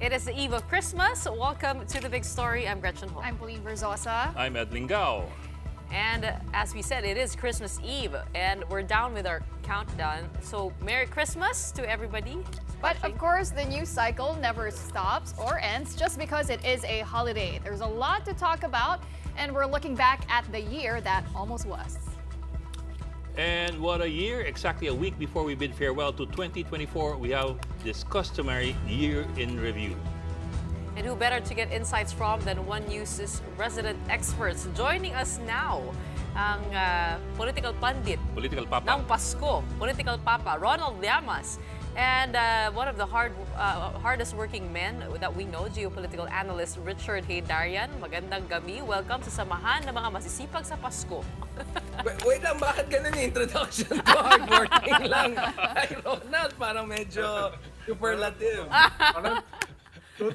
It is the eve of Christmas. Welcome to the big story. I'm Gretchen Ho. I'm Balita Verzosa. I'm Edwin Gao. And as we said, it is Christmas Eve, and we're down with our countdown. So Merry Christmas to everybody. But of course, the news cycle never stops or ends just because it is a holiday. There's a lot to talk about, and we're looking back at the year that almost was. And what a year! Exactly a week before we bid farewell to 2024, we have this customary year in review. And who better to get insights from than One News's resident experts? Joining us now, ang political pundit Political Papa. ng Pasko, political papa, Ronald Llamas. And one of the hardest working men that we know, geopolitical analyst Richard Haydarian. Magandang gabi. Welcome sa samahan ng mga masisipag sa Pasko. Wait lang, bakit ganun yung introduction ko? Hardworking lang. Ay, Ronald, parang medyo superlative.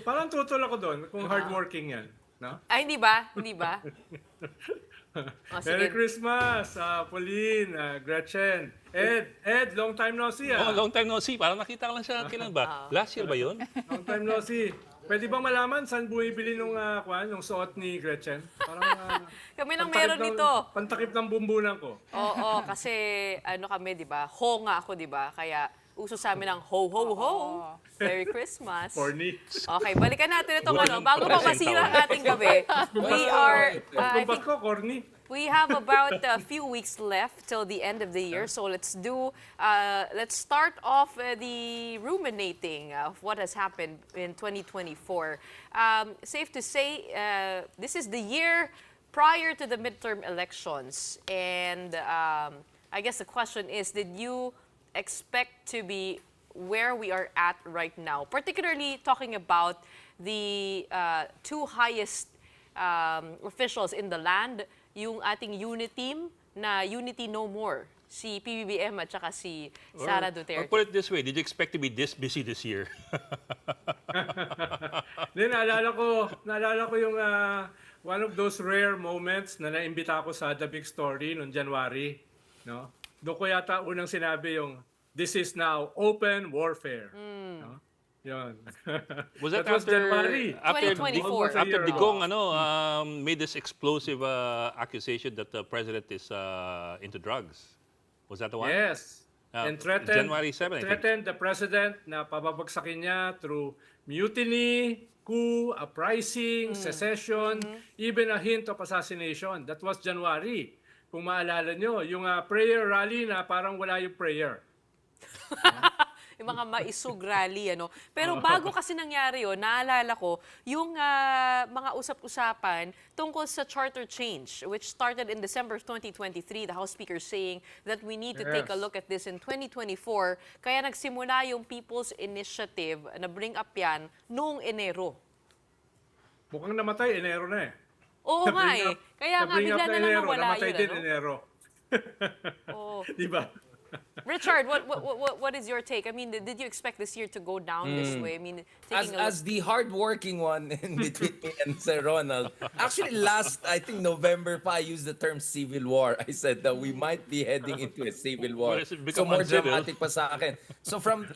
Parang tutol ako doon kung hardworking yan. No? Ay, hindi ba? Hindi ba? Merry Christmas, Pauline, Gretchen. Ed, long time no see. Oh, long time no see. Parang nakita ko lang siya kailan ba? Last year ba yun? Long time no see. Pwede bang malaman saan bumibili nung suot ni Gretchen? Parang, Kami lang meron nito. Pantakip ng bumbunan ko. Oo, kasi ano kami, di ba? Ho nga ako, di ba? Kaya uso sa amin ang ho, ho, ho. Merry Christmas. Corny. Okay, balikan natin itong ano. Bago pa masira ang ating gabi, we are, I Ba't think ko, corny? we have about a few weeks left till the end of the year. So let's start off the ruminating of what has happened in 2024. Safe to say, this is the year prior to the midterm elections. And I guess the question is, did you expect to be where we are at right now? Particularly talking about the two highest officials in the land, yung ating unity team na Unity No More, si PBBM at saka si Sara Duterte. Or put it this way, did you expect to be this busy this year? Then naalala ko yung one of those rare moments na naimbita ako sa The Big Story noong January, no? Doon ko yata unang sinabi yung this is now open warfare. No? Yun. Was that was January. after 2024. after Digong made this explosive accusation that the president is into drugs? Was that the one? Yes. And threatened, January 7, I think. threatened the president na pababagsakin niya through mutiny, coup, uprising, secession, even a hint of assassination. That was January. Kung maalala nyo, yung prayer rally na parang wala yung prayer. Yung mga maisug rally, ano. Pero bago kasi nangyari yun, naalala ko, yung mga usap-usapan tungkol sa charter change, which started in December 2023, the House Speaker saying that we need to take a look at this in 2024. Kaya nagsimula yung People's Initiative na bring up yan noong Enero. Mukhang namatay, Enero na eh. Oo nga eh. Kaya nga, bigla na lang nawala namatay yun, din ano? Enero. Oo. Di ba? Richard, what is your take? I mean, did you expect this year to go down this way? I mean, taking As the hardworking one in between me and Sir Ronald, actually I think November pa, I used the term civil war. I said that we might be heading into a civil war. Well, it's So become more uncivil. dramatic pa sa akin. So from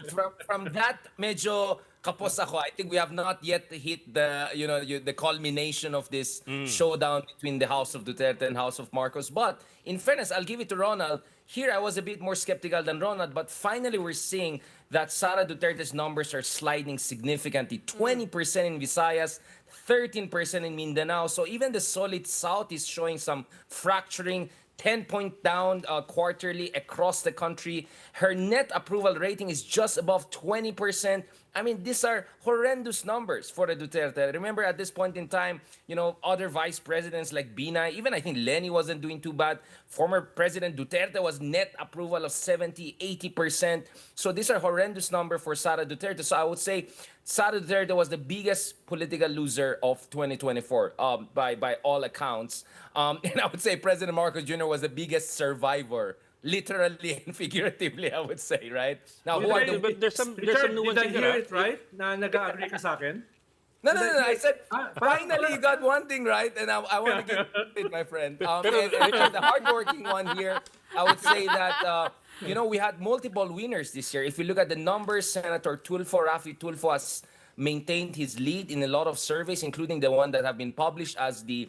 that, medyo kapos ako. I think we have not yet hit the culmination of this showdown between the House of Duterte and House of Marcos. But in fairness, I'll give it to Ronald. Here, I was a bit more skeptical than Ronald, but finally we're seeing that Sara Duterte's numbers are sliding significantly. 20% in Visayas, 13% in Mindanao. So even the solid South is showing some fracturing. 10-point down quarterly across the country. Her net approval rating is just above 20%. I mean, these are horrendous numbers for the Duterte. Remember, at this point in time, other vice presidents like Binay, even I think Lenny wasn't doing too bad. Former President Duterte was net approval of 70, 80%. So these are horrendous numbers for Sara Duterte. So I would say Sara Duterte was the biggest political loser of 2024 by all accounts. And I would say President Marcos Jr. was the biggest survivor. Literally and figuratively, I would say, right? Now, who are the... But there's some Richard, nuance did I in hear here. it right? Na nag-agree ka sa akin? No. I said, finally you got one thing right, and I want to give it, my friend. And the hardworking one here, I would say that, we had multiple winners this year. If you look at the numbers, Senator Rafi Tulfo has maintained his lead in a lot of surveys, including the one that have been published as the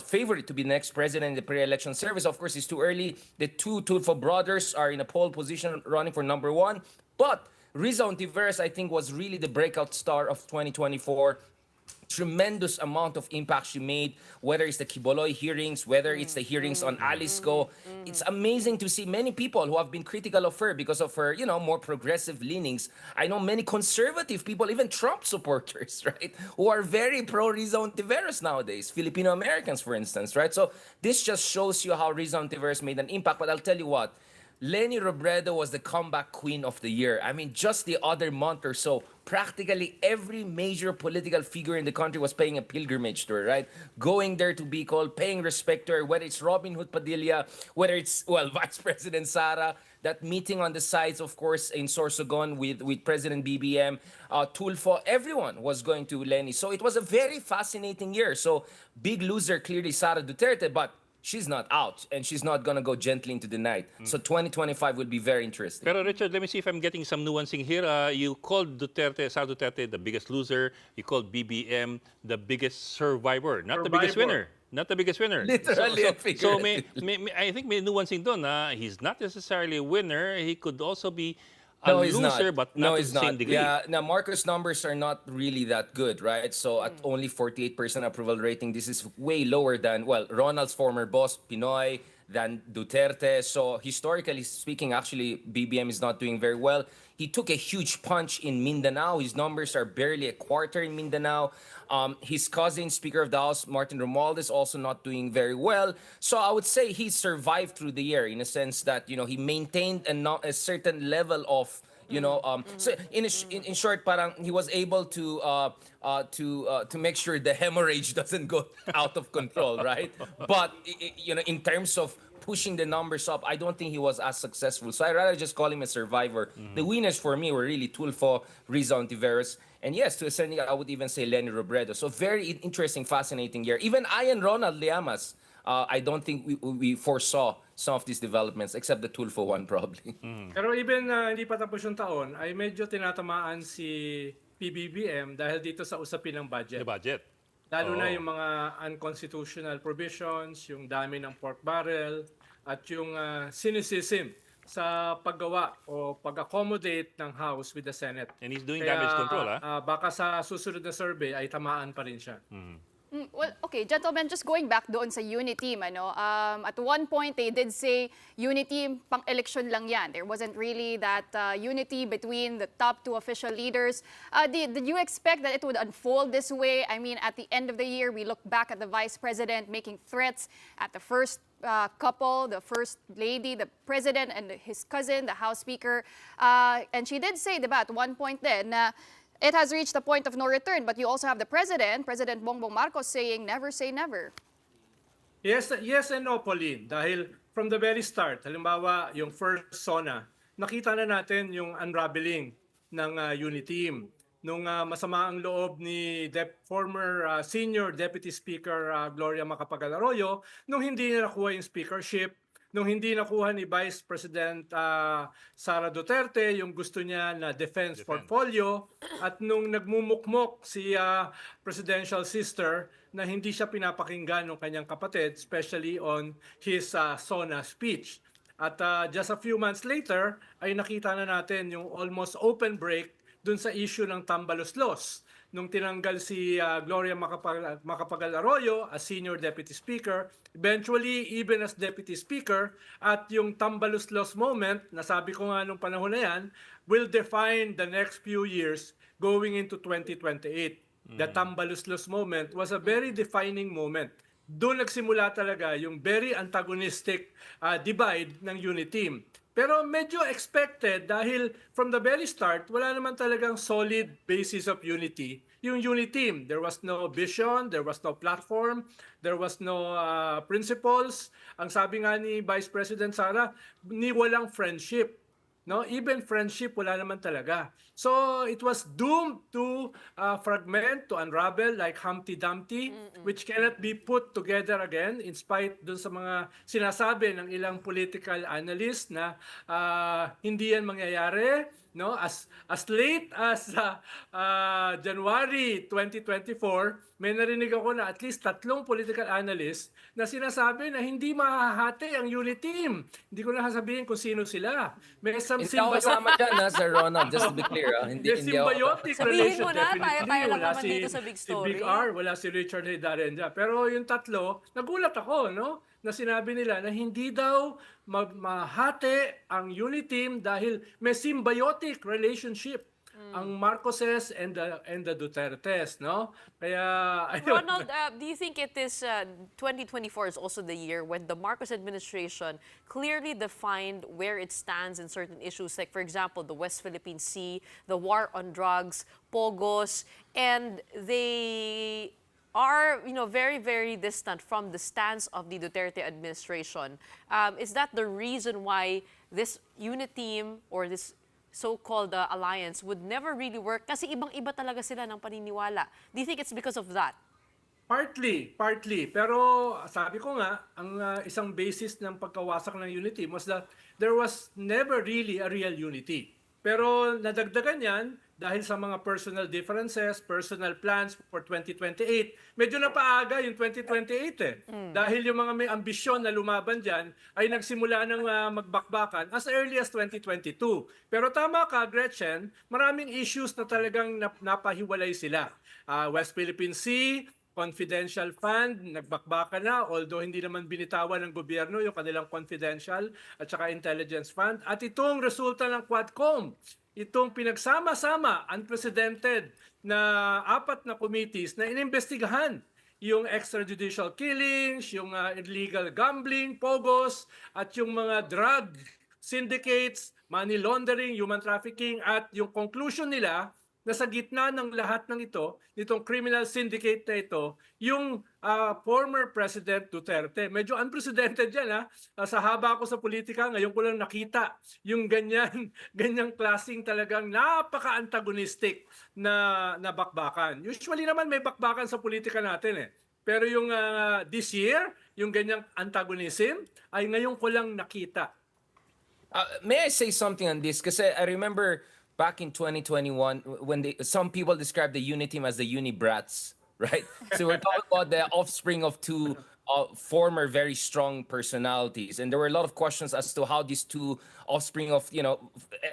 favorite to be the next president in the pre-election service. Of course, it's too early. The two Tulfo brothers are in a pole position running for number one. But Riza Ontiveros, I think, was really the breakout star of 2024. Tremendous amount of impact she made, whether it's the Kiboloy hearings, whether it's the hearings on Alice Go. It's amazing to see many people who have been critical of her because of her, more progressive leanings. I know many conservative people, even Trump supporters, right, who are very pro Riza Ontiveros nowadays, Filipino Americans, for instance, right? So this just shows you how Riza Ontiveros made an impact. But I'll tell you what, Leni Robredo was the comeback queen of the year. I mean, just the other month or so, practically every major political figure in the country was paying a pilgrimage to her, right? Going there to Bicol, paying respect to her, whether it's Robin Hood Padilla, whether it's, Vice President Sara, that meeting on the sides, of course, in Sorsogon with President BBM, Tulfo, everyone was going to Leni. So it was a very fascinating year. So big loser, clearly, Sara Duterte, but she's not out, and she's not going to go gently into the night. So 2025 will be very interesting. Pero Richard, let me see if I'm getting some nuancing here. You called Sara Duterte the biggest loser. You called BBM the biggest survivor, not the biggest winner. Not the biggest winner. Literally and figuratively. So I think may nuancing doon. He's not necessarily a winner. He could also be a No, he's loser, not. but No, not to he's the same not. degree. Yeah, now Marcos' numbers are not really that good, right? So at only 48% approval rating, this is way lower than, Ronald's former boss, Pinoy, than Duterte. So historically speaking, actually, BBM is not doing very well. He took a huge punch in Mindanao. His numbers are barely a quarter in Mindanao. His cousin, Speaker of the House, Martin Romualdez, also not doing very well. So I would say he survived through the year in a sense that, he maintained a certain level of, so in short, parang he was able to make sure the hemorrhage doesn't go out of control, right? But in terms of pushing the numbers up, I don't think he was as successful. So I'd rather just call him a survivor. The winners for me were really Tulfo, Riza Ontiveros, and yes, to a certain extent, I would even say Leni Robredo. So very interesting, fascinating year. Even I and Ronald Llamas, I don't think we foresaw some of these developments, except the Tulfo one probably. Pero even hindi pa tapos yung taon, ay medyo tinatamaan si PBBM dahil dito sa usapin ng budget. The budget. Lalo na yung mga unconstitutional provisions, yung dami ng pork barrel, at yung cynicism sa paggawa o pag-accommodate ng House with the Senate. And he's doing damage control, baka sa susunod na survey ay tamaan pa rin siya. Well, okay, gentlemen, just going back doon sa Uniteam, at one point they did say Uniteam pang-election lang yan. There wasn't really that unity between the top two official leaders. Did you expect that it would unfold this way? I mean, at the end of the year, we look back at the Vice President making threats at the first couple, the First Lady, the President, and his cousin, the House Speaker. And she did say, diba, at one point then, it has reached the point of no return, but you also have the President Bongbong Marcos, saying never say never. Yes and no, Pauline. Dahil from the very start, halimbawa yung first SONA, nakita na natin yung unraveling ng Uniteam. Nung masama ang loob ni former Senior Deputy Speaker Gloria Macapagal-Arroyo, nung hindi niya nakuha yung speakership, nung hindi nakuha ni Vice President Sara Duterte yung gusto niya na defense portfolio, at nung nagmumukmok si presidential sister na hindi siya pinapakinggan ng kanyang kapatid, especially on his SONA speech. At just a few months later, ay nakita na natin yung almost open break dun sa issue ng tambaluslos. Nung tinanggal si Gloria Macapagal-Arroyo as Senior Deputy Speaker, eventually even as Deputy Speaker, at yung tambaluslos moment, nasabi ko nga nung panahon na yan, will define the next few years going into 2028. The tambaluslos moment was a very defining moment. Doon nagsimula talaga yung very antagonistic divide ng Uniteam. Pero medyo expected dahil from the very start, wala naman talagang solid basis of unity yung Uniteam. There was no vision, there was no platform, there was no principles. Ang sabi nga ni Vice President Sara, ni walang friendship. No, even friendship wala naman talaga. So it was doomed to fragment, to unravel like Humpty Dumpty, which cannot be put together again in spite dun sa mga sinasabi ng ilang political analysts na hindi yan mangyayari, no, as late as January 2024, may narinig ako na at least 3 political analysts na sinasabi na hindi mahahati ang unit team. Hindi ko na sasabihin kung sino sila. May some Hindi ako kasama dyan, Sir Ronald, just to be clear. Hindi, may hindi ako. symbiotic Sabihin relation mo na, definitely. tayo lang Wala naman dito sa big Si story. Big R, wala si Richard Haydaran dyan. Pero yung 3, nagulat ako, no? Na sinabi nila na hindi daw mahati ang unit team dahil may symbiotic relationship ang Marcoses and the Dutertes, no? Kaya ayun. Ronald, do you think it is 2024 is also the year when the Marcos administration clearly defined where it stands in certain issues, like for example, the West Philippine Sea, the war on drugs, Pogos, and they are, very, very distant from the stance of the Duterte administration. Is that the reason why this unit team or this so-called alliance would never really work? Kasi ibang-iba talaga sila ng paniniwala. Do you think it's because of that? Partly. Pero sabi ko nga, ang isang basis ng pagkawasak ng unity was that there was never really a real unity. Pero nadagdagan yan dahil sa mga personal differences, personal plans for 2028. Medyo napaaga yung 2028 eh. Dahil yung mga may ambisyon na lumaban dyan ay nagsimula ng magbakbakan as early as 2022. Pero tama ka, Gretchen, maraming issues na talagang napahiwalay sila. West Philippine Sea, confidential fund, nagbakbaka na, although hindi naman binitawan ng gobyerno yung kanilang confidential at saka intelligence fund. At itong resulta ng Quadcom, itong pinagsama-sama, unprecedented na 4 na committees na inimbestigahan yung extrajudicial killings, yung illegal gambling, pogos, at yung mga drug syndicates, money laundering, human trafficking, at yung conclusion nila na sa gitna ng lahat ng ito, nitong criminal syndicate na ito, yung former President Duterte. Medyo unprecedented yan ha. Sa haba ko sa politika, ngayon ko lang nakita yung ganyang klaseng talagang napaka-antagonistic na bakbakan. Usually naman may bakbakan sa politika natin eh. Pero yung this year, yung ganyang antagonism ay ngayon ko lang nakita. May I say something on this? Kasi I remember back in 2021, when some people described the uni team as the uni brats, right? So we're talking about the offspring of 2 former very strong personalities, and there were a lot of questions as to how these 2 offspring of,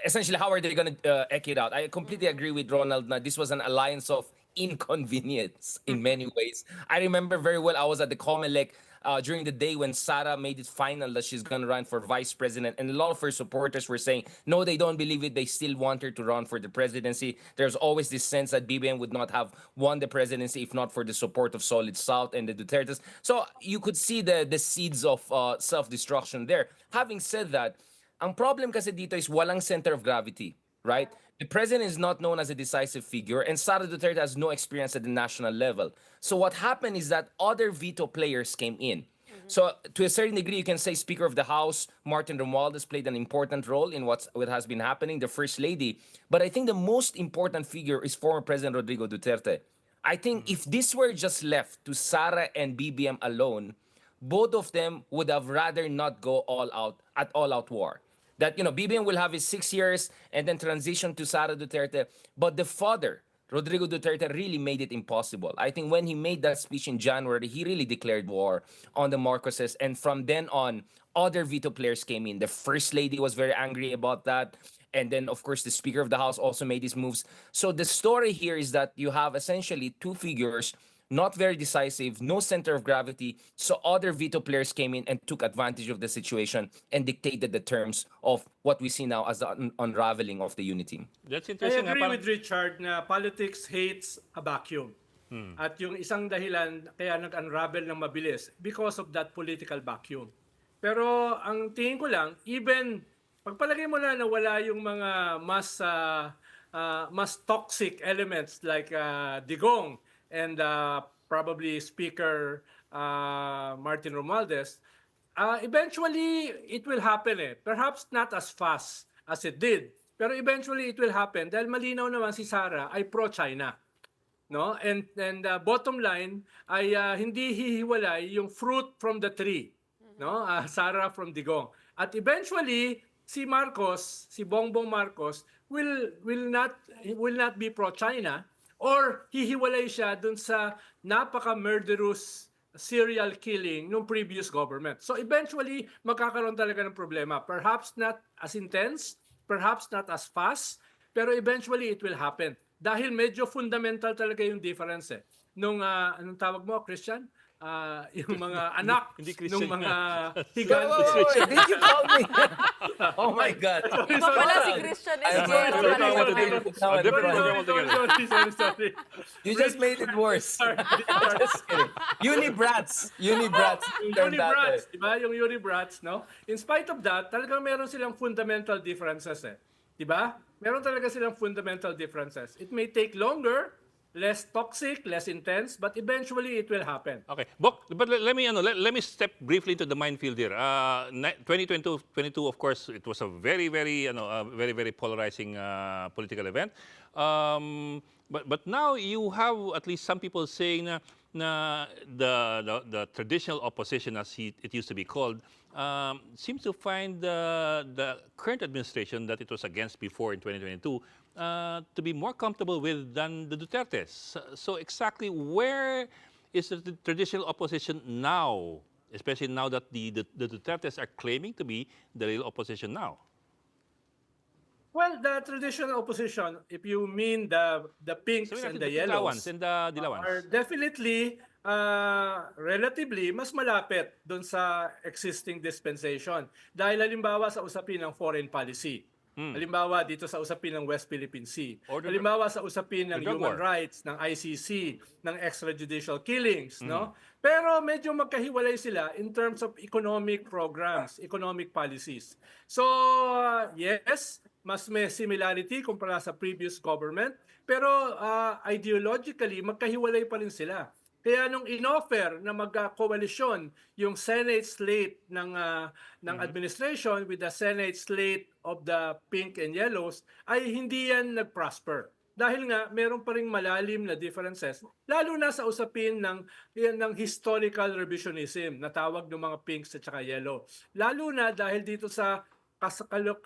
essentially how are they going to eke it out. I completely agree with Ronald that this was an alliance of inconvenience in many ways. I remember very well, I was at the Comelec during the day when Sara made it final that she's going to run for vice president. And a lot of her supporters were saying, no, they don't believe it. They still want her to run for the presidency. There's always this sense that BBM would not have won the presidency if not for the support of Solid South and the Dutertes. So you could see the seeds of self-destruction there. Having said that, ang problem kasi dito is walang center of gravity, right? The president is not known as a decisive figure, and Sara Duterte has no experience at the national level. So what happened is that other veto players came in. So to a certain degree, you can say Speaker of the House, Martin Romualdez, played an important role in what has been happening, the First Lady. But I think the most important figure is former President Rodrigo Duterte. I think if this were just left to Sara and BBM alone, both of them would have rather not go all-out war. That, BBM will have his 6 years and then transition to Sara Duterte. But the father, Rodrigo Duterte, really made it impossible. I think when he made that speech in January, he really declared war on the Marcoses. And from then on, other veto players came in. The First Lady was very angry about that. And then, of course, the Speaker of the House also made his moves. So the story here is that you have essentially 2 figures, not very decisive, no center of gravity. So other veto players came in and took advantage of the situation and dictated the terms of what we see now as the unraveling of the unity. That's I interesting. agree with Richard na politics hates a vacuum. At yung isang dahilan kaya nag-unravel ng mabilis because of that political vacuum. Pero ang tingin ko lang, even pagpalagay mo na wala yung mga mas toxic elements like Digong and probably Speaker Martin Romualdez, eventually it will happen eh. Perhaps not as fast as it did, pero eventually it will happen dahil malinaw naman si Sara ay pro-China. No? And bottom line ay hindi hihiwalay yung fruit from the tree. No? Sara from Digong. At eventually, si Marcos, si Bongbong Marcos will not be pro-China or hihiwalay siya dun sa napaka-murderous serial killing nung previous government. So eventually, magkakaroon talaga ng problema. Perhaps not as intense, perhaps not as fast, pero eventually it will happen. Dahil medyo fundamental talaga yung difference eh. Nung, anong tawag mo, Christian? Yung mga anak Hindi nung Christian mga Wait, higante. did you call me? Oh my God. Iba pala si Christian I'm SJ. sorry. Iba pala si Sorry. Christian. Now I'm Different wrong. program. Sorry. You just made it worse. Just kidding. Unibrats. Unibrats. Yung Unibrats, di ba? Yung Unibrats, no? In spite of that, talagang meron silang fundamental differences eh. Di ba? Meron talaga silang fundamental differences. It may take longer, less toxic, less intense, but eventually it will happen. Okay, but let me let me step briefly into the minefield here. 2022, of course, it was a very very polarizing political event. But now you have at least some people saying na the traditional opposition, as it used to be called, seems to find the current administration that it was against before in 2022 to be more comfortable with than the Dutertes. So exactly where is the traditional opposition now, especially now that the Dutertes are claiming to be the real opposition now? Well, the traditional opposition, if you mean the pinks Sabihin and natin, the Dilawans yellows, and the Dilawans. are definitely relatively mas malapit dun sa existing dispensation. Dahil halimbawa sa usapin ng foreign policy, halimbawa dito sa usapin ng West Philippine Sea, halimbawa sa usapin ng drug human war. rights, ng ICC, ng extrajudicial killings, no? Pero medyo magkahiwalay sila in terms of economic programs, economic policies. So, yes, mas may similarity kumpara sa previous government, pero ideologically, magkahiwalay pa rin sila. Kaya nung inoffer na magka-coalition yung Senate slate ng administration with the Senate slate of the pink and yellows, ay hindi yan nag-prosper. Dahil nga, meron pa ring malalim na differences, lalo na sa usapin ng historical revisionism na tawag ng mga pinks at saka yellow. Lalo na dahil dito sa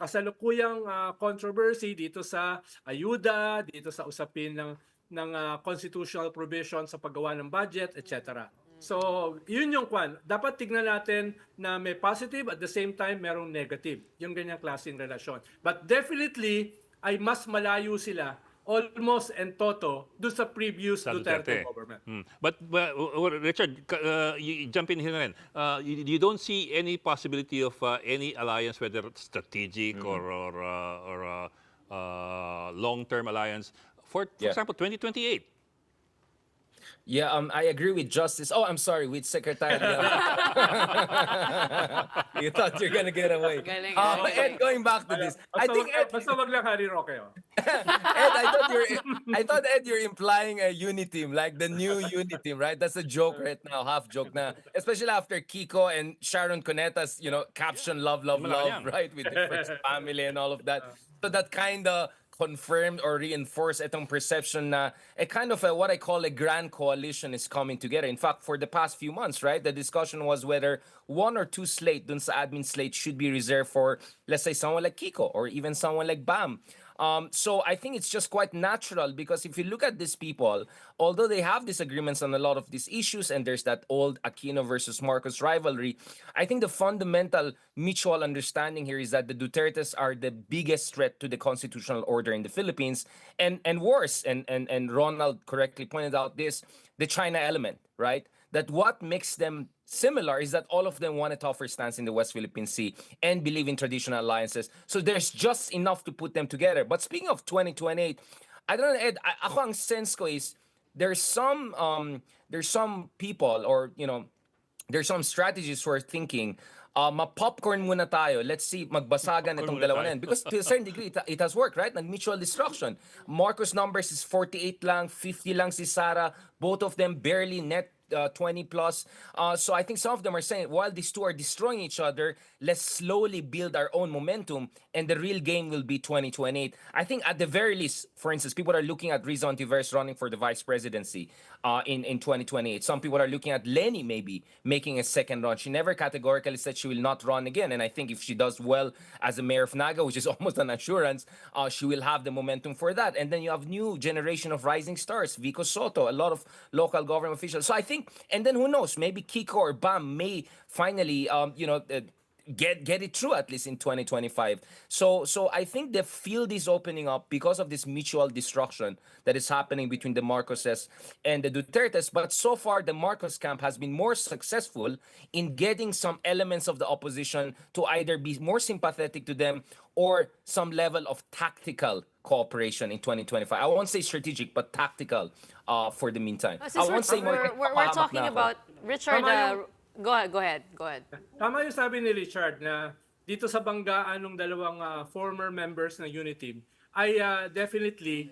kasalukuyang controversy dito sa ayuda, dito sa usapin ng constitutional provision sa paggawa ng budget, etc. So, yun yung kwan. Dapat tignan natin na may positive at the same time merong negative. Yung ganyang klaseng relasyon. But definitely, ay mas malayo sila almost en toto doon sa previous Duterte government. But Richard, you jump in here na rin. You don't see any possibility of any alliance, whether strategic or long-term alliance, for example, 2028? Yeah, I agree with Justice. Oh, I'm sorry, with Secretary. You thought you're gonna get away. Galing, But Ed, going back to this, I think Ed, Basta wag lang Harry Roque. Ed, I thought Ed, you're implying a uni team, like the new uni team, right? That's a joke right now, half joke na, especially after Kiko and Sharon Cuneta's, caption "love, love, love," right, with the first family and all of that. So that kind of confirmed or reinforced itong perception na a kind of what I call a grand coalition is coming together. In fact, for the past few months, right, the discussion was whether one or two slate dun sa admin slate should be reserved for, let's say, someone like Kiko or even someone like Bam. So I think it's just quite natural because if you look at these people, although they have disagreements on a lot of these issues and there's that old Aquino versus Marcos rivalry, I think the fundamental mutual understanding here is that the Dutertes are the biggest threat to the constitutional order in the Philippines and worse, and Ronald correctly pointed out this, the China element, right? That what makes them similar is that all of them want a tougher stance in the West Philippine Sea and believe in traditional alliances. So there's just enough to put them together. But speaking of 2028, I don't know, Ed, ako ang sense ko is there's some people or, there's some strategists who are thinking, ma-popcorn muna tayo. Let's see, magbasagan itong dalawa na yan. Because to a certain degree, it has worked, right? Nag-mutual destruction. Marcos' numbers is 48 lang, 50 lang si Sara. Both of them barely net 20 plus. So I think some of them are saying, while these two are destroying each other, let's slowly build our own momentum, and the real game will be 2028. I think at the very least, for instance, people are looking at Rizal Ontiveros running for the vice presidency in 2028. Some people are looking at Lenny maybe making a second run. She never categorically said she will not run again, and I think if she does well as a mayor of Naga, which is almost an assurance, she will have the momentum for that. And then you have new generation of rising stars, Vico Soto, a lot of local government officials. So I think, and then who knows, maybe Kiko or Bam may finally, get it through at least in 2025. So I think the field is opening up because of this mutual destruction that is happening between the Marcoses and the Dutertes. But so far, the Marcos camp has been more successful in getting some elements of the opposition to either be more sympathetic to them or some level of tactical cooperation in 2025. I won't say strategic, but tactical for the meantime. I Since won't say more. we're talking about Richard. Go ahead. Tama yung sabi ni Richard na dito sa banggaan ng dalawang former members ng Uniteam ay definitely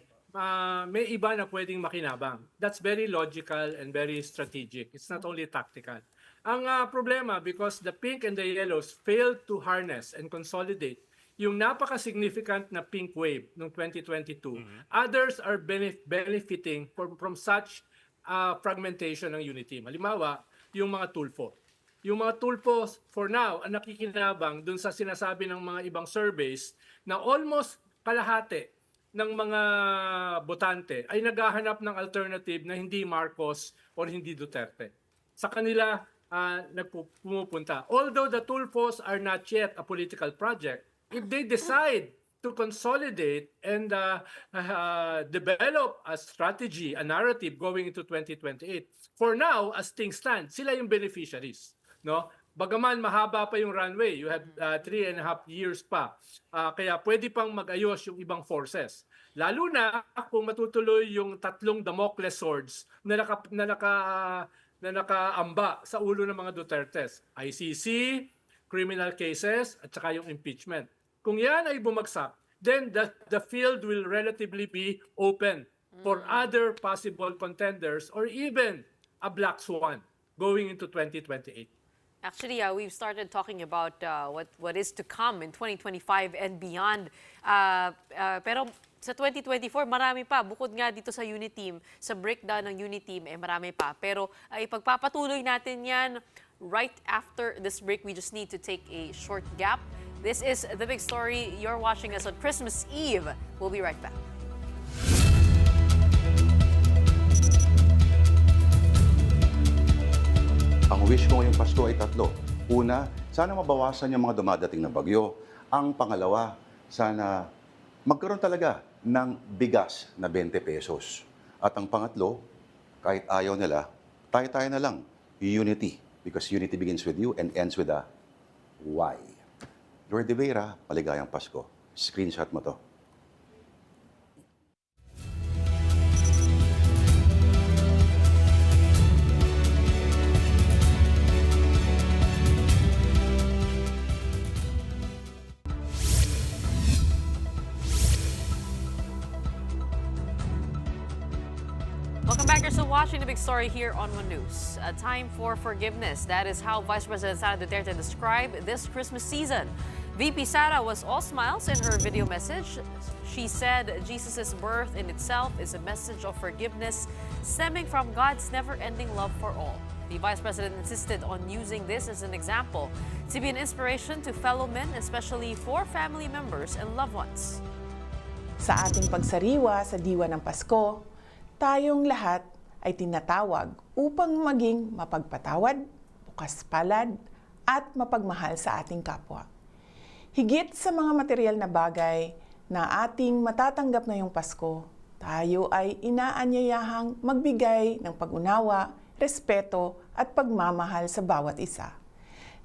may iba na pwedeng makinabang. That's very logical and very strategic. It's not only tactical. Ang problema, because the pink and the yellows failed to harness and consolidate yung napaka-significant na pink wave noong 2022, others are benefiting from such fragmentation ng Uniteam. Halimbawa, yung mga tulfo. Yung mga tulfo, for now, ang nakikinabang dun sa sinasabi ng mga ibang surveys na almost kalahati ng mga botante ay naghahanap ng alternative na hindi Marcos or hindi Duterte. Sa kanila pumupunta. Although the tulfos are not yet a political project, if they decide to consolidate and develop a strategy, a narrative going into 2028. For now, as things stand, sila yung beneficiaries. No? Bagaman mahaba pa yung runway, you have 3.5 years pa. Kaya pwede pang mag-ayos yung ibang forces. Lalo na kung matutuloy yung tatlong Damocles swords na nakaamba sa ulo ng mga Dutertes. ICC, criminal cases, at saka yung impeachment. Kung yan ay bumagsak, then the field will relatively be open for other possible contenders or even a black swan going into 2028. Actually, we've started talking about what is to come in 2025 and beyond. Pero sa 2024, marami pa. Bukod nga dito sa Uniteam, sa breakdown ng Uniteam, marami pa. Pero ipagpapatuloy natin yan right after this break. We just need to take a short gap. This is The Big Story. You're watching us on Christmas Eve. We'll be right back. Ang wish ko ngayong Pasko ay tatlo. Una, sana mabawasan yung mga dumadating na bagyo. Ang pangalawa, sana magkaroon talaga ng bigas na 20 pesos. At ang pangatlo, kahit ayaw nila, tayo-tayo na lang. Unity. Because unity begins with you and ends with a why. Lord De Vera, maligayang Pasko. Screenshot mo to. Welcome back. You're still watching The Big Story here on One News. A time for forgiveness. That is how Vice President Sara Duterte described this Christmas season. VP Sara was all smiles in her video message. She said Jesus' birth in itself is a message of forgiveness stemming from God's never-ending love for all. The Vice President insisted on using this as an example to be an inspiration to fellow men, especially for family members and loved ones. Sa ating pagsariwa sa diwa ng Pasko, tayong lahat ay tinatawag upang maging mapagpatawad, bukas palad, at mapagmahal sa ating kapwa. Higit sa mga material na bagay na ating matatanggap ngayong Pasko, tayo ay inaanyayahang magbigay ng pag-unawa, respeto at pagmamahal sa bawat isa,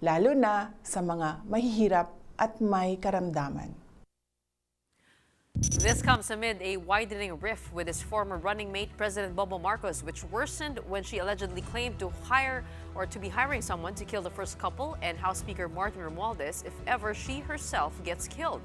lalo na sa mga mahihirap at may karamdaman. This comes amid a widening rift with his former running mate, President Bongbong Marcos, which worsened when she allegedly claimed to be hiring someone to kill the first couple and House Speaker Martin Romualdez if ever she herself gets killed.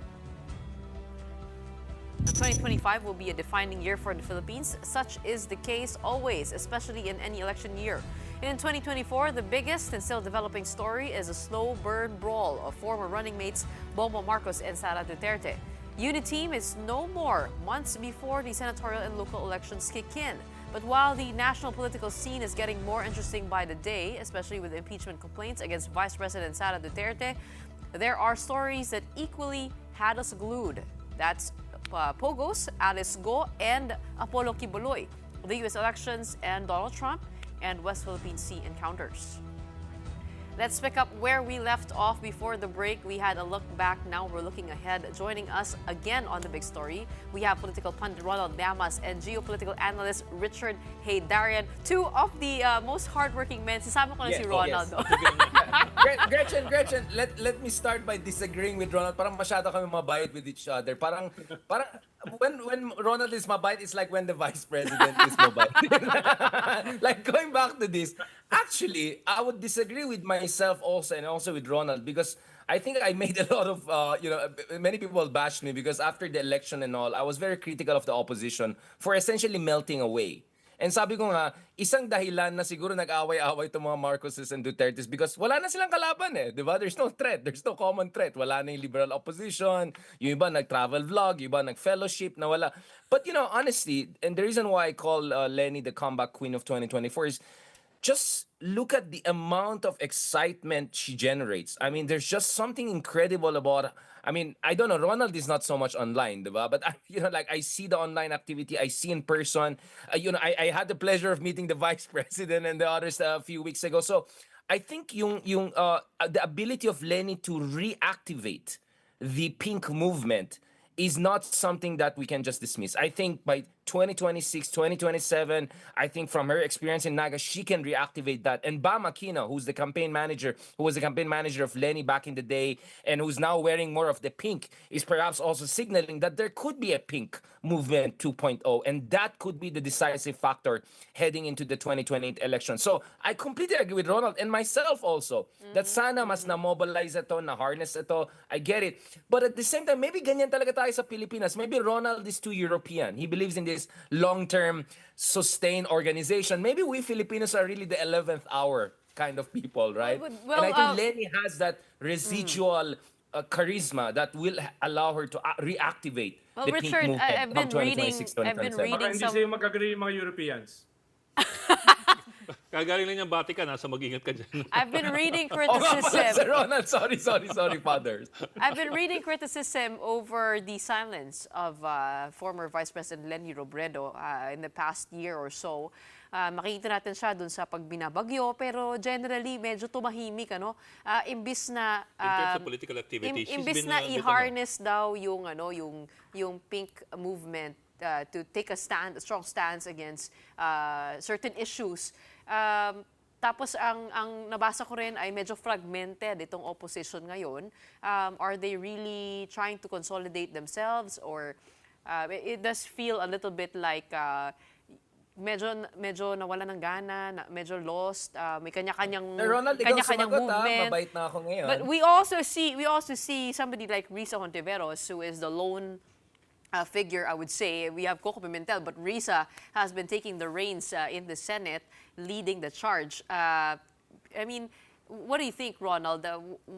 2025 will be a defining year for the Philippines. Such is the case always, especially in any election year. In 2024, the biggest and still developing story is a slow burn brawl of former running mates Bongbong Marcos and Sara Duterte. Uniteam is no more months before the senatorial and local elections kick in. But while the national political scene is getting more interesting by the day, especially with impeachment complaints against Vice President Sara Duterte, there are stories that equally had us glued. That's Pogos, Alice Go, and Apollo Kibuloy, the U.S. elections and Donald Trump, and West Philippine Sea encounters. Let's pick up where we left off before the break. We had a look back, now we're looking ahead. Joining us again on The Big Story, we have political pundit Ronald Llamas and geopolitical analyst Richard Haydarian, two of the most hardworking men. Sisama ko na si Ronald. Gretchen, let me start by disagreeing with Ronald. Parang masyado kami mabait with each other. Parang when Ronald is mabait, it's like when the vice president is mabait. Like going back to this, actually, I would disagree with myself also and also with Ronald because I think I made a lot of, many people bashed me because after the election and all, I was very critical of the opposition for essentially melting away. And sabi ko nga, isang dahilan na siguro nag-away-away itong mga Marcoses and Dutertes because wala na silang kalaban eh, di ba? There's no threat, there's no common threat. Wala na yung liberal opposition, yung iba nag-travel vlog, yung iba nag-fellowship, na wala. But honestly, and the reason why I call Leni the comeback queen of 2024 is just look at the amount of excitement she generates. I mean, there's just something incredible about. I mean, I don't know. Ronald is not so much online, diba? But I see the online activity. I see in person. I had the pleasure of meeting the vice president and the others a few weeks ago. So, I think the ability of Leni to reactivate the pink movement is not something that we can just dismiss. I think by 2026, 2027, I think from her experience in Naga, she can reactivate that. And Bam Aquino, who was the campaign manager of Leni back in the day, and who's now wearing more of the pink, is perhaps also signaling that there could be a pink movement 2.0, and that could be the decisive factor heading into the 2028 election. So I completely agree with Ronald and myself also that sana mas na-mobilize ito, na-harness ito. I get it. But at the same time, maybe ganyan talaga tayo sa Pilipinas. Maybe Ronald is too European. He believes in this long-term sustained organization. Maybe we Filipinos are really the 11th hour kind of people, right? Well, and I think Leni has that residual charisma that will allow her to reactivate the Richard, pink movement I've been come 2026, reading- I've been 2027. Baka hindi some- sa'yo mag-agree yung mga Europeans. Kagaling lang yung Vatican, so mag-ingat ka dyan. I've been reading Oh, nga pala, criticism. Sir Ronald. Sorry, fathers. I've been reading criticism over the silence of former Vice President Leni Robredo in the past year or so. Makikita natin siya dun sa pagbinabagyo, pero generally medyo tumahimik, ano? Imbis na In terms of political activity, she's imbis been na a bit, i-harness daw yung pink movement to take a strong stance against certain issues. Tapos ang nabasa ko rin ay medyo fragmented itong opposition ngayon. Are they really trying to consolidate themselves, or it does feel a little bit like medyo nawala ng gana, medyo lost, may kanya-kanyang Ronald, ikaw kanya-kanyang sumagot, movement. mabait na ako ngayon. But we also see somebody like Risa Hontiveros, who is the lone figure, I would say. We have Coco Pimentel, but Risa has been taking the reins in the Senate, leading the charge. I mean, what do you think, Ronald?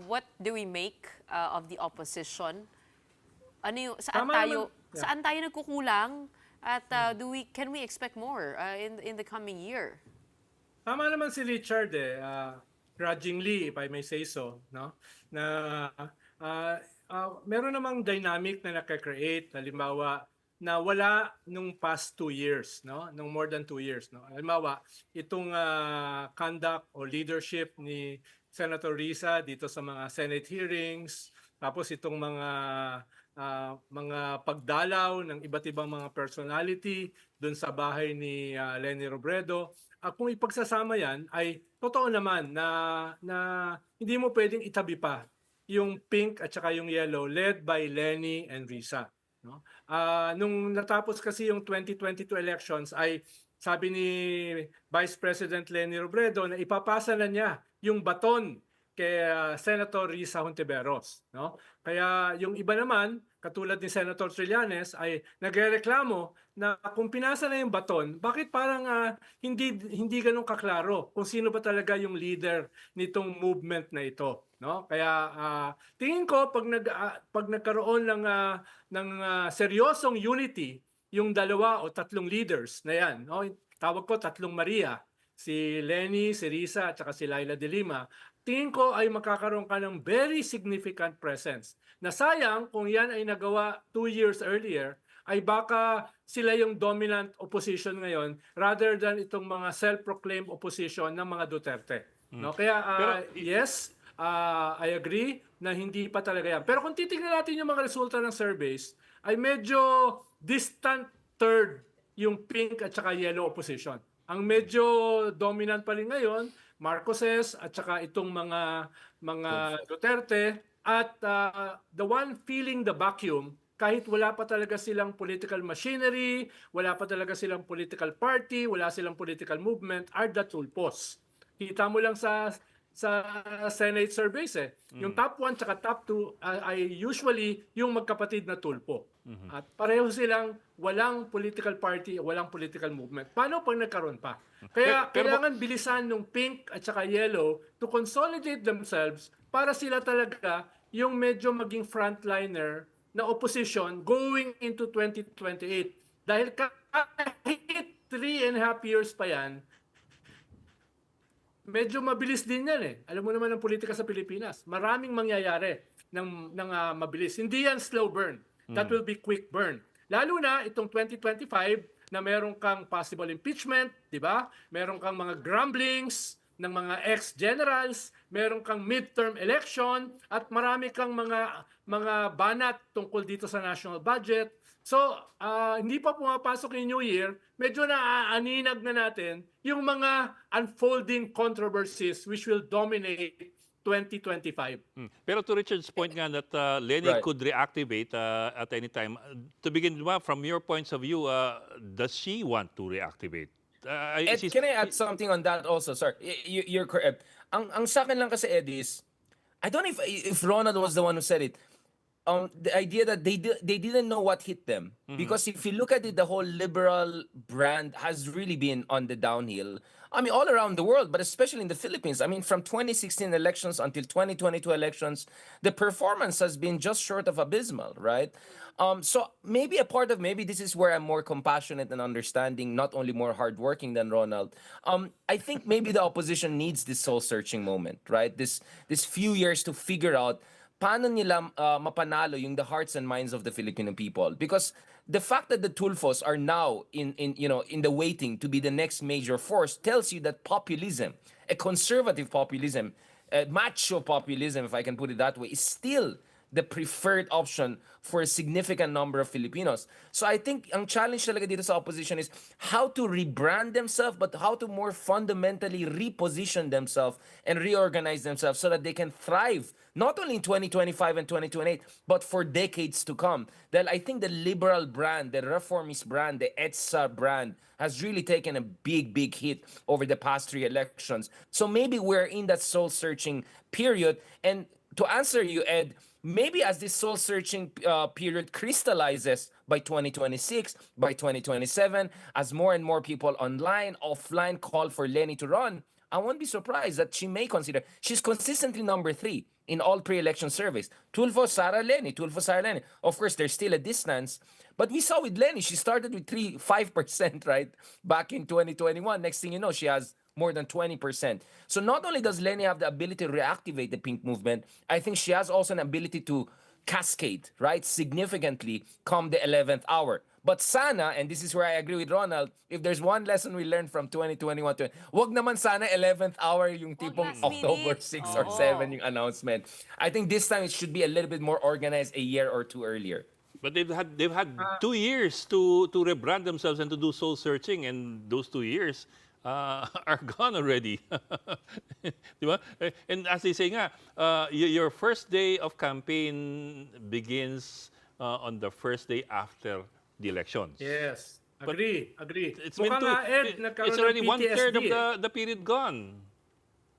What do we make of the opposition? Saan tayo nagkukulang? At can we expect more in the coming year? Tama naman si Richard grudgingly, if I may say so, no? Na meron namang dynamic na naka-create, halimbawa, na wala nung past 2 years, no? Nung more than 2 years, no? Halimbawa, itong conduct o leadership ni Senator Risa dito sa mga Senate hearings, tapos itong mga pagdalaw ng iba't ibang mga personality doon sa bahay ni Leni Robredo. Kung ipagsasama yan, ay totoo naman na hindi mo pwedeng itabi pa yung pink at saka yung yellow led by Leni and Risa. No? Nung natapos kasi yung 2022 elections ay sabi ni Vice President Leni Robredo na ipapasa na niya yung baton kay Senator Risa Hontiveros, no? Kaya yung iba naman, katulad ni Senator Trillanes, ay nagrereklamo na kung pinasa na yung baton, bakit parang hindi ganun kaklaro kung sino ba talaga yung leader nitong movement na ito, no? Kaya tingin ko pag nagkaroon ng seryosong unity yung dalawa o tatlong leaders na yan, no? Tawag ko tatlong Maria, si Lenny, si Risa, at saka si Laila de Lima, tingin ko ay magkakaroon ka ng very significant presence. Na sayang kung yan ay nagawa 2 years earlier, ay baka sila yung dominant opposition ngayon rather than itong mga self-proclaimed opposition ng mga Duterte. No? Kaya yes, I agree na hindi pa talaga yan. Pero kung titignan natin yung mga resulta ng surveys, ay medyo distant third yung pink at saka yellow opposition. Ang medyo dominant pa rin ngayon, Marcoses at saka itong mga Duterte, at the one feeling the vacuum, kahit wala pa talaga silang political machinery, wala pa talaga silang political party, wala silang political movement, are the tulpos. Kita mo lang sa Senate surveys Yung top 1 at top 2 ay usually yung magkapatid na tulpo. At pareho silang walang political party, walang political movement. Paano pag nagkaroon pa? Kaya kailangan bilisan ng pink at saka yellow to consolidate themselves para sila talaga yung medyo maging frontliner na opposition going into 2028. Dahil kahit 3.5 years pa yan, medyo mabilis din yan Alam mo naman ang politika sa Pilipinas. Maraming mangyayari ng mabilis. Hindi yan slow burn. That will be quick burn. Lalo na itong 2025 na meron kang possible impeachment, di ba? Meron kang mga grumblings ng mga ex-generals, meron kang midterm election, at marami kang mga banat tungkol dito sa national budget. So, hindi pa pumapasok yung New Year, medyo naaaninag na natin yung mga unfolding controversies which will dominate 2025. Pero to Richard's point nga that Lenny Right. could reactivate at any time. To begin with, from your points of view, does she want to reactivate? Ed, can I add something on that also, sir? You're correct. Ang sa akin lang kasi, Ed, is, I don't know if Ronald was the one who said it. The idea that they didn't know what hit them. Because if you look at it, the whole liberal brand has really been on the downhill. I mean, all around the world, but especially in the Philippines. I mean, from 2016 elections until 2022 elections, the performance has been just short of abysmal, right? So maybe maybe this is where I'm more compassionate and understanding, not only more hardworking than Ronald. I think maybe the opposition needs this soul-searching moment, right? This few years to figure out paano nila mapanalo yung the hearts and minds of the Filipino people. Because the fact that the Tulfos are now in the waiting to be the next major force tells you that populism, a conservative populism, a macho populism, if I can put it that way, is still the preferred option for a significant number of Filipinos. So I think ang challenge talaga dito sa opposition is how to rebrand themselves, but how to more fundamentally reposition themselves and reorganize themselves so that they can thrive not only in 2025 and 2028, but for decades to come. Dahil I think the liberal brand, the reformist brand, the EDSA brand has really taken a big hit over the past 3 elections. So maybe we're in that soul-searching period. And to answer you, Ed, maybe as this soul-searching period crystallizes by 2026, by 2027, as more and more people online, offline call for Lenny to run, I won't be surprised that she may consider. She's consistently number 3 in all pre-election surveys. Tulfo, Sara, Lenny. Tulfo, Sara, Lenny. Of course, there's still a distance. But we saw with Lenny, she started with 5%, right? Back in 2021. Next thing you know, she has more than 20%. So not only does Lenny have the ability to reactivate the pink movement, I think she has also an ability to cascade, right, significantly come the 11th hour. But sana, and this is where I agree with Ronald, if there's one lesson we learned from 2021 to wag naman sana 11th hour yung tipong last Oh. minute. October 6 or 7 yung announcement. I think this time it should be a little bit more organized a year or 2 earlier. But they've had 2 years to rebrand themselves and to do soul searching, and those 2 years are gone already. Di ba? And as they say nga, your first day of campaign begins on the first day after the elections. Yes. Agree. It's Mukhang meant Ed, nagkaroon it's already ng PTSD 1/3 of the period gone.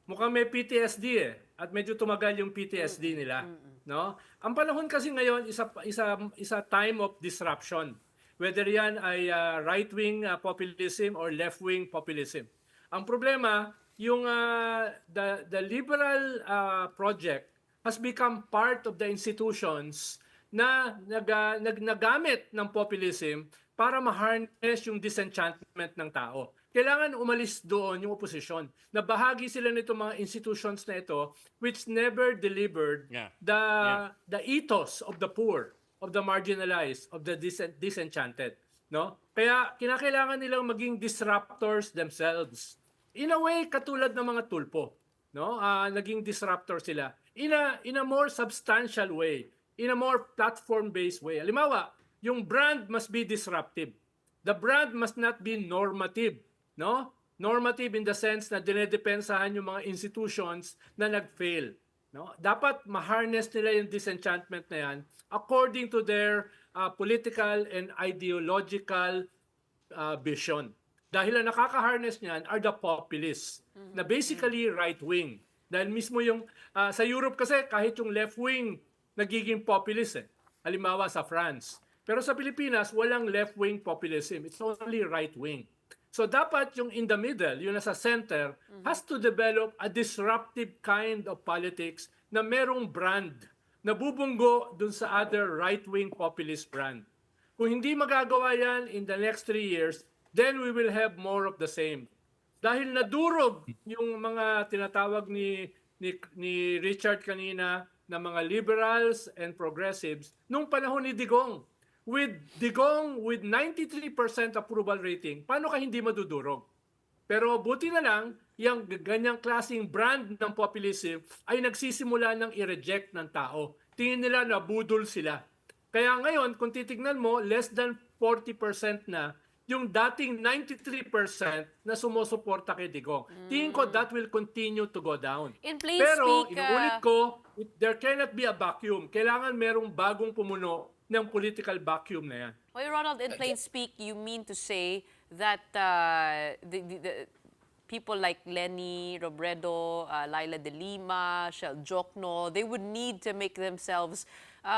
Mukhang may PTSD at medyo tumagal yung PTSD nila, no? Ang panahon kasi ngayon isa time of disruption. Whether yan ay right-wing populism or left-wing populism. Ang problema, yung the liberal project has become part of the institutions na nagamit ng populism para ma-harness yung disenchantment ng tao. Kailangan umalis doon yung oposisyon. Na bahagi sila nito mga institutions na ito which never delivered the ethos of the poor, of the marginalized, of the disenchanted. No? Kaya kinakailangan nilang maging disruptors themselves. In a way, katulad ng mga tulpo. No? Naging disruptor sila. In a more substantial way. In a more platform-based way. Halimbawa, yung brand must be disruptive. The brand must not be normative. No? Normative in the sense na dinedepensahan yung mga institutions na nag-fail. No? Dapat ma-harness nila yung disenchantment na yan according to their political and ideological vision. Dahil ang nakaka-harness niyan are the populists na basically right-wing. Dahil mismo yung sa Europe kasi kahit yung left-wing nagiging populist Halimbawa sa France. Pero sa Pilipinas, walang left-wing populism. It's only right-wing. So dapat yung in the middle, yung nasa center, has to develop a disruptive kind of politics na merong brand na bubunggo dun sa other right-wing populist brand. Kung hindi magagawa yan in the next 3 years, then we will have more of the same. Dahil nadurog yung mga tinatawag ni Richard kanina na mga liberals and progressives nung panahon ni Digong. With Digong with 93% approval rating, paano ka hindi madudurog? Pero buti na lang, yung ganyang klaseng brand ng populism ay nagsisimula ng i-reject ng tao. Tingin nila na budol sila. Kaya ngayon, kung titignan mo, less than 40% na yung dating 93% na sumusuporta kay Digong. Tingin ko that will continue to go down. In plain Pero, speak, inuulit ko, there cannot be a vacuum. Kailangan merong bagong pumuno ng political vacuum na yan. Well, Ronald, in plain speak, you mean to say that the people like Lenny Robredo, Laila de Lima, Shel Jokno, they would need to make themselves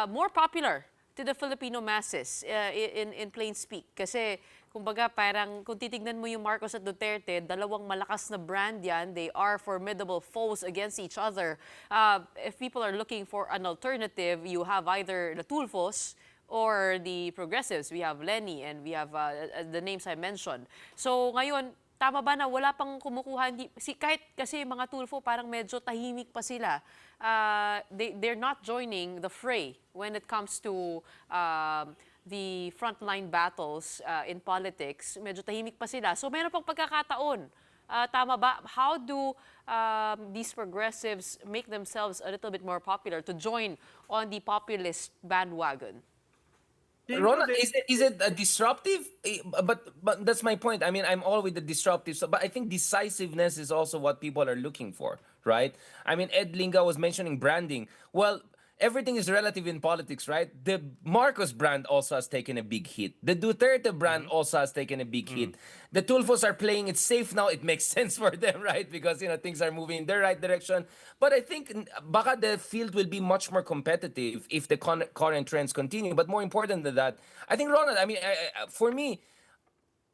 more popular to the Filipino masses, in plain speak. Kasi, kumbaga, parang kung titignan mo yung Marcos at Duterte, dalawang malakas na brand yan. They are formidable foes against each other. If people are looking for an alternative, you have either the Tulfos or the progressives. We have Lenny and we have the names I mentioned. So ngayon, tama ba na wala pang kumukuha? Kahit kasi mga Tulfo parang medyo tahimik pa sila. They're not joining the fray when it comes to the frontline battles in politics. Medyo tahimik pa sila. So meron pang pagkakataon. Tama ba? How do these progressives make themselves a little bit more popular to join on the populist bandwagon? Ronald, is it a disruptive? But that's my point. I mean, I'm all with the disruptive, but I think decisiveness is also what people are looking for, right? I mean, Ed Linga was mentioning branding. Well, everything is relative in politics, right? The Marcos brand also has taken a big hit. The Duterte brand also has taken a big hit. The Tulfos are playing it safe now. It makes sense for them, right? Because, things are moving in the right direction. But I think baka the field will be much more competitive if the current trends continue. But more important than that, I think, Ronald, I mean, for me,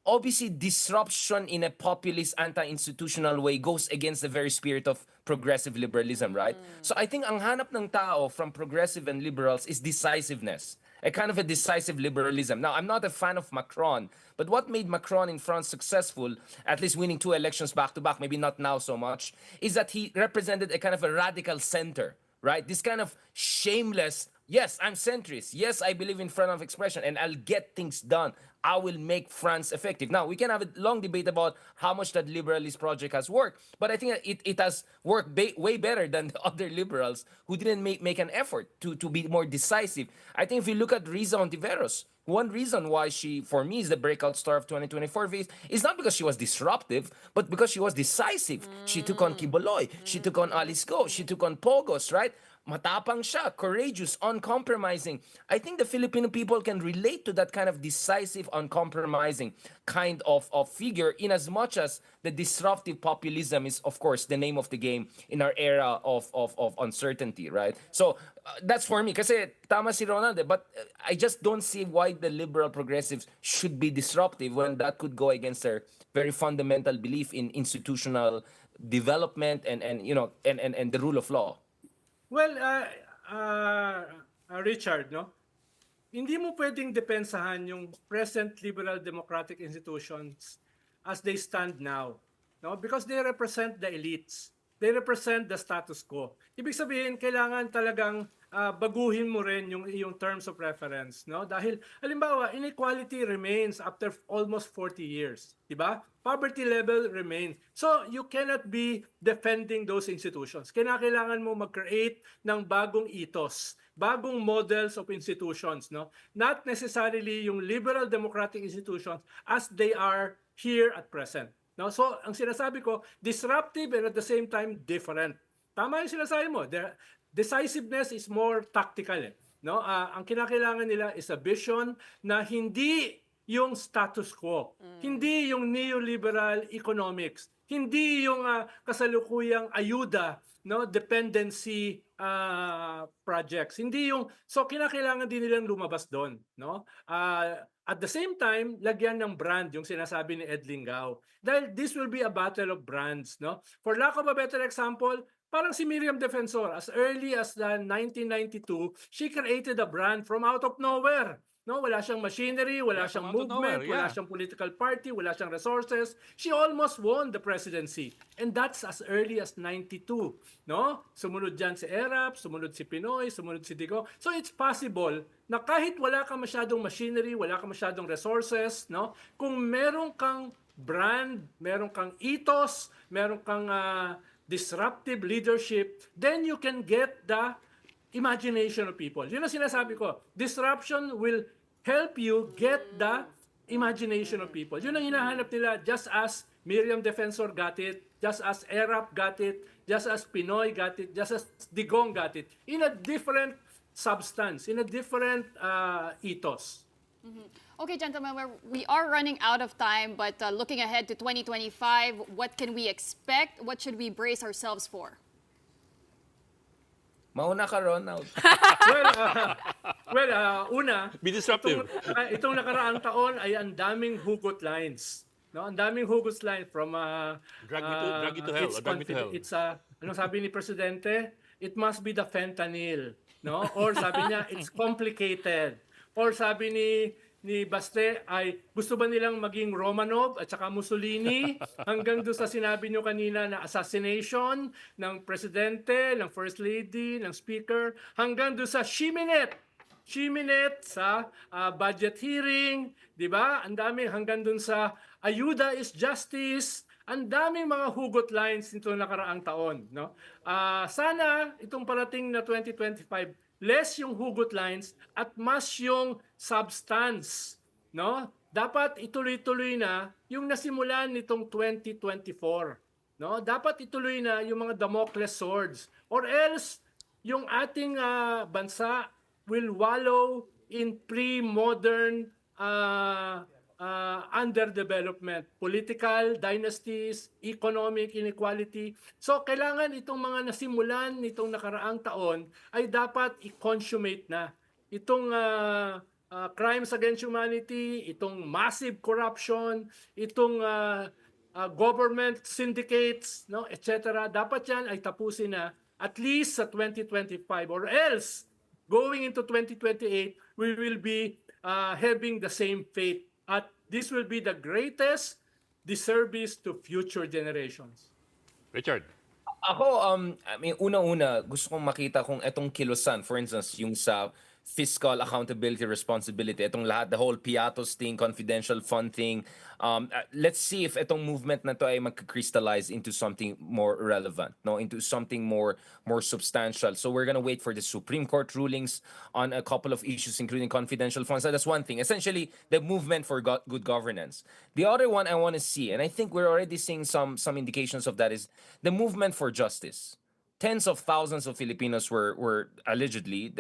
obviously, disruption in a populist, anti-institutional way goes against the very spirit of progressive liberalism, right? So I think ang hanap ng tao from progressive and liberals is decisiveness, a kind of a decisive liberalism. Now, I'm not a fan of Macron, but what made Macron in France successful, at least winning 2 elections back-to-back, maybe not now so much, is that he represented a kind of a radical center, right? This kind of shameless, yes, I'm centrist. Yes, I believe in freedom of expression, and I'll get things done. I will make France effective. Now, we can have a long debate about how much that liberalist project has worked, but I think it has worked way better than the other liberals who didn't make an effort to be more decisive. I think if you look at Riza Ontiveros, one reason why she, for me, is the breakout star of 2024 is not because she was disruptive, but because she was decisive. She took on Kiboloy. She took on Alice Go. She took on Pogos, right? matapang siya, courageous, uncompromising. I think the Filipino people can relate to that kind of decisive, uncompromising kind of figure, in as much as the disruptive populism is, of course, the name of the game in our era of uncertainty, right? So that's for me. Kasi tama si Ronald, but I just don't see why the liberal progressives should be disruptive when that could go against their very fundamental belief in institutional development and the rule of law. Well, Richard, no? Hindi mo pwedeng depensahan yung present liberal democratic institutions as they stand now, no? Because they represent the elites. They represent the status quo. Ibig sabihin, kailangan talagang baguhin mo rin yung terms of reference, no? Dahil halimbawa, inequality remains after almost 40 years, di ba? Poverty level remains. So you cannot be defending those institutions. Kailangan mo mag-create ng bagong ethos, bagong models of institutions, no? Not necessarily yung liberal democratic institutions as they are here at present. No? So, ang sinasabi ko, disruptive and at the same time different. Tama yung sinasabi mo. Decisiveness is more tactical. No? Ang kinakailangan nila is a vision na hindi yung status quo, hindi yung neoliberal economics, hindi yung kasalukuyang ayuda, no, dependency projects. Hindi yung, so kinakailangan din nilang lumabas doon, no? At the same time, lagyan ng brand yung sinasabi ni Ed Lingao. Dahil this will be a battle of brands, no? For lack of a better example, parang si Miriam Defensor, as early as 1992, she created a brand from out of nowhere. No, wala siyang machinery, wala siyang movement, wala siyang political party, wala siyang resources. She almost won the presidency. And that's as early as 92. No? Sumunod dyan si Erap, sumunod si Pinoy, sumunod si Digo. So it's possible na kahit wala kang masyadong machinery, wala kang masyadong resources, no? Kung meron kang brand, meron kang ethos, meron kang disruptive leadership, then you can get the imagination of people. Yun ang sinasabi ko. Disruption will help you get the imagination of people. Yun ang hinahanap nila, just as Miriam Defensor got it, just as Erap got it, just as Pinoy got it, just as Digong got it, in a different substance, in a different ethos. Okay, gentlemen, we are running out of time, but looking ahead to 2025, what can we expect? What should we brace ourselves for? Mauna ka, Ronald. Una, Be disruptive. itong nakaraang taon ay ang daming hugot lines. No, ang daming hugot lines from Drag me to hell, or drag me to hell. It's ano sabi ni Presidente? It must be the fentanyl, no? Or sabi niya, it's complicated. Or sabi ni Baste ay gusto ba nilang maging Romanov at saka Mussolini, hanggang doon sa sinabi nyo kanina na assassination ng presidente, ng first lady, ng speaker, hanggang doon sa Shiminet sa budget hearing, di ba? Ang daming hanggang doon sa ayuda is justice. Ang daming mga hugot lines nito nakaraang taon, no? Sana itong parating na 2025, less yung hugot lines at mas yung substance, no? Dapat ituloy-tuloy na yung nasimulan nitong 2024, no? Dapat ituloy na yung mga Damocles swords, or else yung ating bansa will wallow in pre-modern underdevelopment, political dynasties, economic inequality. So kailangan itong mga nasimulan nitong nakaraang taon ay dapat i-consummate na. Itong crimes against humanity, itong massive corruption, itong government syndicates, no, etc. Dapat yan ay tapusin na at least sa 2025, or else going into 2028 we will be having the same fate. At this will be the greatest disservice to future generations. Richard. Ako, I mean, una-una, gusto kong makita kung etong kilusan, for instance, yung sa fiscal accountability, responsibility, etong lahat, the whole Piatos thing, confidential fund thing, let's see if etong movement na to ay mag-crystallize into something more relevant, no, into something more substantial. So we're gonna wait for the Supreme Court rulings on a couple of issues, including confidential funds. So that's one thing. Essentially, the movement for good governance. The other one I want to see, and I think we're already seeing some indications of that, is the movement for justice. tens of thousands of Filipinos were allegedly,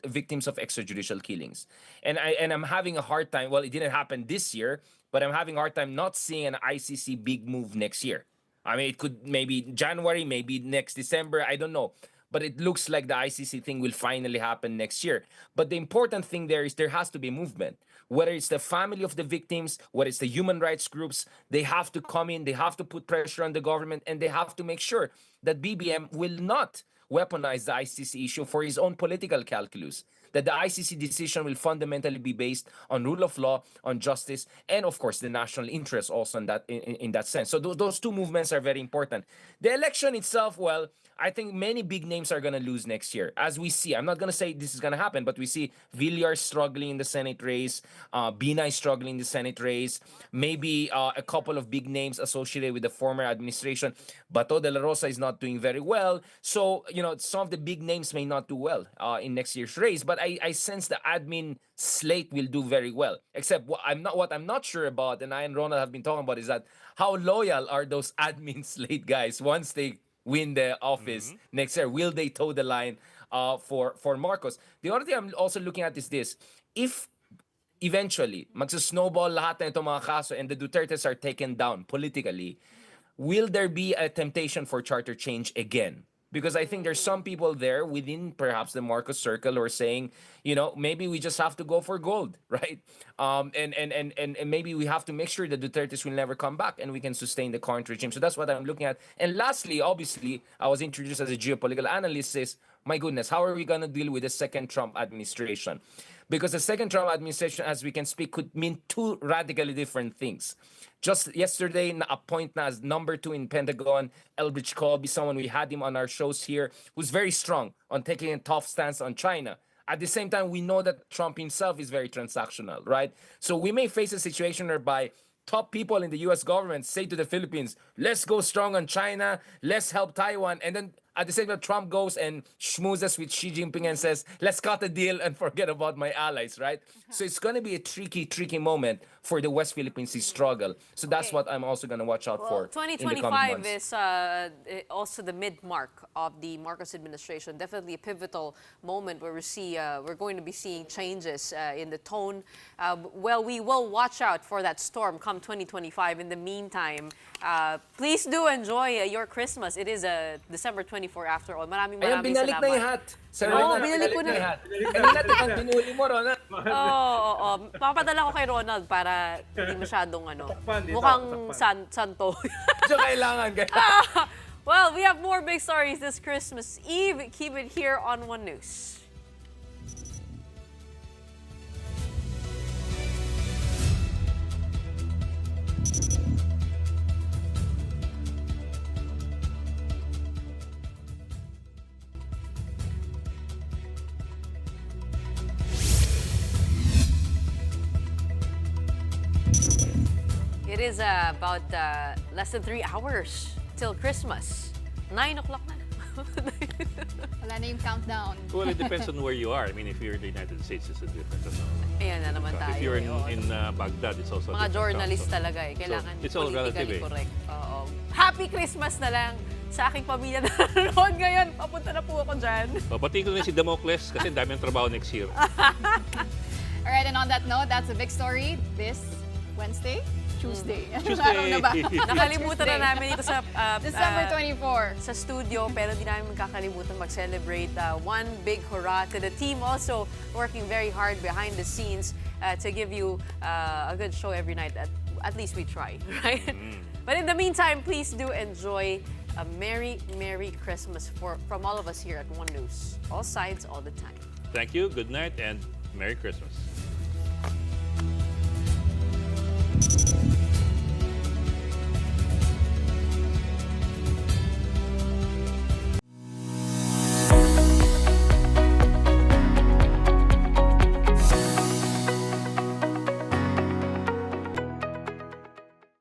victims of extrajudicial killings. And I'm having a hard time. Well, it didn't happen this year, but I'm having a hard time not seeing an ICC big move next year. I mean, it could maybe January, maybe next December. I don't know. But it looks like the ICC thing will finally happen next year. But the important thing there is there has to be movement. Whether it's the family of the victims, whether it's the human rights groups, they have to come in, they have to put pressure on the government, and they have to make sure that BBM will not weaponize the ICC issue for his own political calculus. That the ICC decision will fundamentally be based on rule of law, on justice, and of course the national interest also in that sense. So those two movements are very important. The election itself, well, I think many big names are going to lose next year. As we see, I'm not going to say this is going to happen, but we see Villar struggling in the Senate race, Binay struggling in the Senate race, maybe a couple of big names associated with the former administration. Bato de la Rosa is not doing very well. So, some of the big names may not do well in next year's race, but I sense the admin slate will do very well. Except what I'm not sure about, and I and Ronald have been talking about, is that how loyal are those admin slate guys once they win the office next year? Will they toe the line for Marcos? The other thing I'm also looking at is this. If eventually magsa-snowball lahat na itong mga kaso and the Dutertes are taken down politically, will there be a temptation for charter change again? Because I think there's some people there within perhaps the Marcos circle who are saying, maybe we just have to go for gold, right? And maybe we have to make sure the Dutertes will never come back and we can sustain the current regime. So that's what I'm looking at. And lastly, obviously, I was introduced as a geopolitical analyst, is, my goodness, how are we going to deal with the second Trump administration? Because the second Trump administration, as we can speak, could mean two radically different things. Just yesterday, na-appoint na as number 2 in Pentagon, Elbridge Colby, someone we had him on our shows here, who's very strong on taking a tough stance on China. At the same time, we know that Trump himself is very transactional, right? So we may face a situation whereby top people in the U.S. government say to the Philippines, let's go strong on China, let's help Taiwan, and then at the same time, Trump goes and schmoozes with Xi Jinping and says, let's cut the deal and forget about my allies, right? So it's going to be a tricky moment for the West Philippines to struggle. So that's what I'm also going to watch out for in the coming 2025 months. is also the mid-mark of the Marcos administration. Definitely a pivotal moment where we're going to be seeing changes in the tone. Well, we will watch out for that storm come 2025. In the meantime, please do enjoy your Christmas. It is December 24 after all. Maraming Ayun, binalik salamat. na yung hat. Sir Oo, Ronald, binalik ko na. yung hat. Kanina tikang binuli mo, Ronald. Oo. Papadala ko kay Ronald para hindi masyadong mukhang santo. So kailangan. Well, we have more big stories this Christmas Eve. Keep it here on One News. It is about less than 3 hours till Christmas. 9 o'clock na. Wala na yung countdown. Well, it depends on where you are. I mean, if you're in the United States, it's a different. Ayan na naman tayo. If you're in Baghdad, it's also a mga different journalist count. talaga eh. Kailangan it's all relative politically eh. correct. Oo. Happy Christmas na lang sa aking pamilya na nanonood ngayon. Papunta na po ako dyan. Papatiin ko na si Damocles kasi dami ang trabaho next year. Alright, and on that note, that's a big story this Wednesday? Tuesday. Tuesday. Araw na ba? Nakalimutan na namin dito sa December 24. sa studio, pero di namin magkakalimutan mag-celebrate one big hurrah to the team also working very hard behind the scenes to give you a good show every night. At least we try, right? But in the meantime, please do enjoy a Merry Christmas from all of us here at One News. All sides, all the time. Thank you, good night, and Merry Christmas.